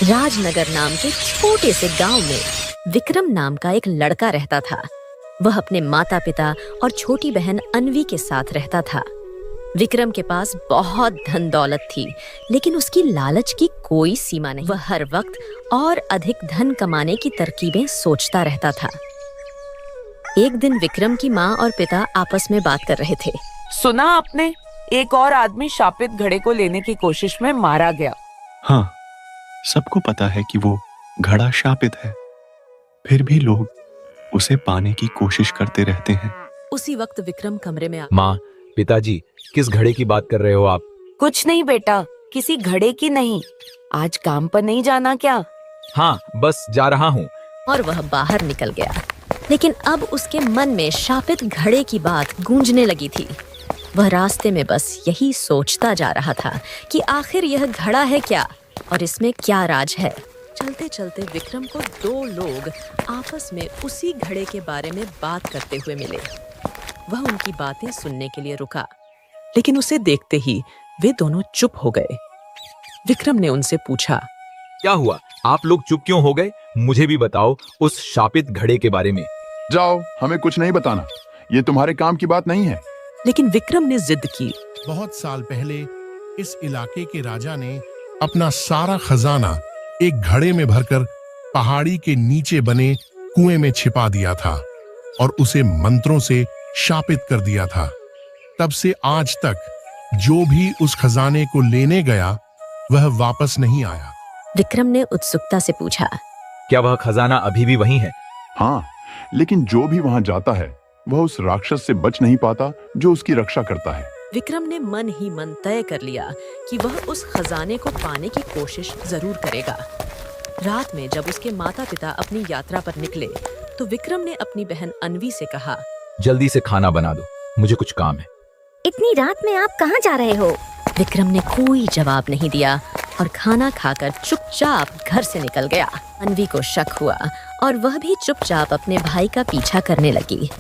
राजनगर नाम के छोटे से गांव में विक्रम नाम का एक लड़का रहता था। वह अपने माता पिता और छोटी बहन अन्वी के साथ रहता था। विक्रम के पास बहुत धन दौलत थी, लेकिन उसकी लालच की कोई सीमा नहीं। वह हर वक्त और अधिक धन कमाने की तरकीबें सोचता रहता था। एक दिन विक्रम की माँ और पिता आपस में बात कर रहे थे। सुना आपने, एक और आदमी शापित घड़े को लेने की कोशिश में मारा गया। हाँ, सबको पता है कि वो घड़ा शापित है, फिर भी लोग उसे पाने की कोशिश करते रहते हैं। उसी वक्त विक्रम कमरे में माँ, पिताजी, किस घड़े की बात कर रहे हो आप? कुछ नहीं बेटा, किसी घड़े की नहीं। आज काम पर नहीं जाना क्या? हाँ, बस जा रहा हूँ। और वह बाहर निकल गया। लेकिन अब उसके मन में शापित घड़े की बात गूंजने लगी थी। वह रास्ते में बस यही सोचता जा रहा था कि आखिर यह घड़ा है क्या और इसमें क्या राज है। चलते चलते विक्रम को दो लोग आपस में उसी घड़े के बारे में बात करते हुए मिले। वह उनकी बातें सुनने के लिए रुका, लेकिन उसे देखते ही वे दोनों चुप हो गए। विक्रम ने उनसे पूछा, क्या हुआ? आप लोग चुप क्यों हो गए? मुझे भी बताओ उस शापित घड़े के बारे में। जाओ, हमें कुछ नहीं बताना, ये तुम्हारे काम की बात नहीं है। लेकिन विक्रम ने जिद की। बहुत साल पहले इस इलाके के राजा ने अपना सारा खजाना एक घड़े में भरकर पहाड़ी के नीचे बने कुएं में छिपा दिया था और उसे मंत्रों से शापित कर दिया था। तब से आज तक जो भी उस खजाने को लेने गया वह वापस नहीं आया। विक्रम ने उत्सुकता से पूछा, क्या वह खजाना अभी भी वहीं है? हाँ, लेकिन जो भी वहां जाता है वह उस राक्षस से बच नहीं पाता जो उसकी रक्षा करता है। विक्रम ने मन ही मन तय कर लिया कि वह उस खजाने को पाने की कोशिश जरूर करेगा। रात में जब उसके माता पिता अपनी यात्रा पर निकले तो विक्रम ने अपनी बहन अन्वी से कहा, जल्दी से खाना बना दो, मुझे कुछ काम है। इतनी रात में आप कहाँ जा रहे हो? विक्रम ने कोई जवाब नहीं दिया और खाना खाकर चुपचाप घर से निकल गया। अन्वी को शक हुआ और वह भी चुपचाप अपने भाई का पीछा करने लगी।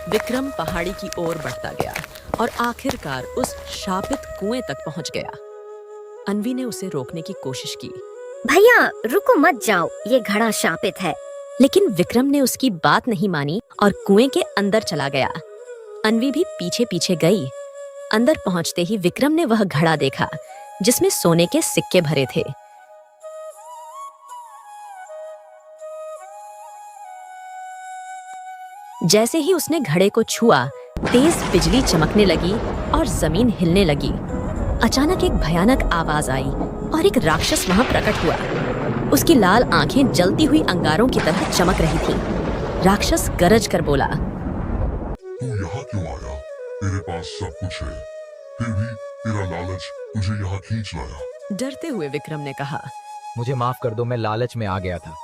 विक्रम पहाड़ी की ओर बढ़ता गया और आखिरकार उस शापित कुएं तक पहुंच गया। अन्वी ने उसे रोकने की कोशिश की। भैया रुको मत जाओ, ये घड़ा शापित है। लेकिन विक्रम ने उसकी बात नहीं मानी और कुएं के अंदर चला गया। अन्वी भी पीछे पीछे गई। अंदर पहुंचते ही विक्रम ने वह घड़ा देखा जिसमें सोने के सिक्के भरे थे। जैसे ही उसने घड़े को छुआ, तेज बिजली चमकने लगी और जमीन हिलने लगी। अचानक एक भयानक आवाज आई और एक राक्षस वहां प्रकट हुआ। उसकी लाल आंखें जलती हुई अंगारों की तरह चमक रही थीं। राक्षस गरज कर बोला, तू यहाँ क्यों आया? तेरे पास सब कुछ है, फिर भी तेरा लालच तुझे यहाँ खींच लाया। डरते हुए विक्रम ने कहा, मुझे माफ कर दो, मैं लालच में आ गया था।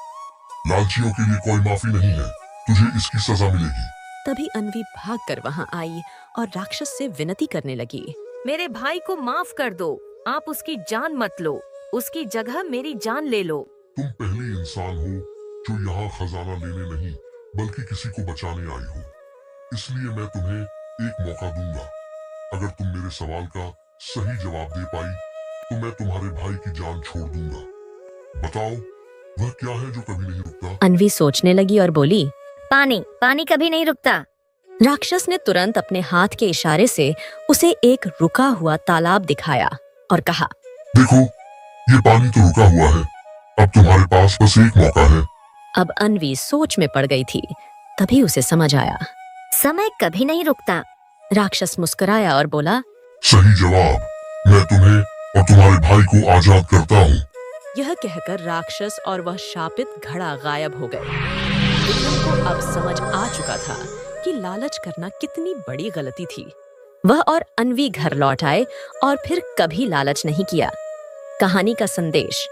लालचियों के लिए कोई माफी नहीं है, तुझे इसकी सजा मिलेगी। तभी अन्वी भागकर वहां आई और राक्षस से विनती करने लगी, मेरे भाई को माफ कर दो, आप उसकी जान मत लो, उसकी जगह मेरी जान ले लो। तुम पहली इंसान हो जो यहाँ खजाना लेने नहीं बल्कि किसी को बचाने आई हो, इसलिए मैं तुम्हें एक मौका दूंगा। अगर तुम मेरे सवाल का सही जवाब दे पाई तो मैं तुम्हारे भाई की जान छोड़ दूंगा। बताओ वह क्या है जो कभी नहीं रुकता? अन्वी सोचने लगी और बोली, पानी, पानी कभी नहीं रुकता। राक्षस ने तुरंत अपने हाथ के इशारे से उसे एक रुका हुआ तालाब दिखाया और कहा, देखो, ये पानी तो रुका हुआ है, अब तुम्हारे पास बस एक मौका है। अब अन्वी सोच में पड़ गई थी। तभी उसे समझ आया। समय कभी नहीं रुकता। राक्षस मुस्कुराया और बोला, सही जवाब, मैं तुम्हें और तुम्हारे भाई को आजाद करता हूँ। यह कहकर राक्षस और वह शापित घड़ा गायब हो गए। विक्रम को अब समझ आ चुका था कि लालच करना कितनी बड़ी गलती थी। वह और अन्वी घर लौट आए और फिर कभी लालच नहीं किया। कहानी का संदेश,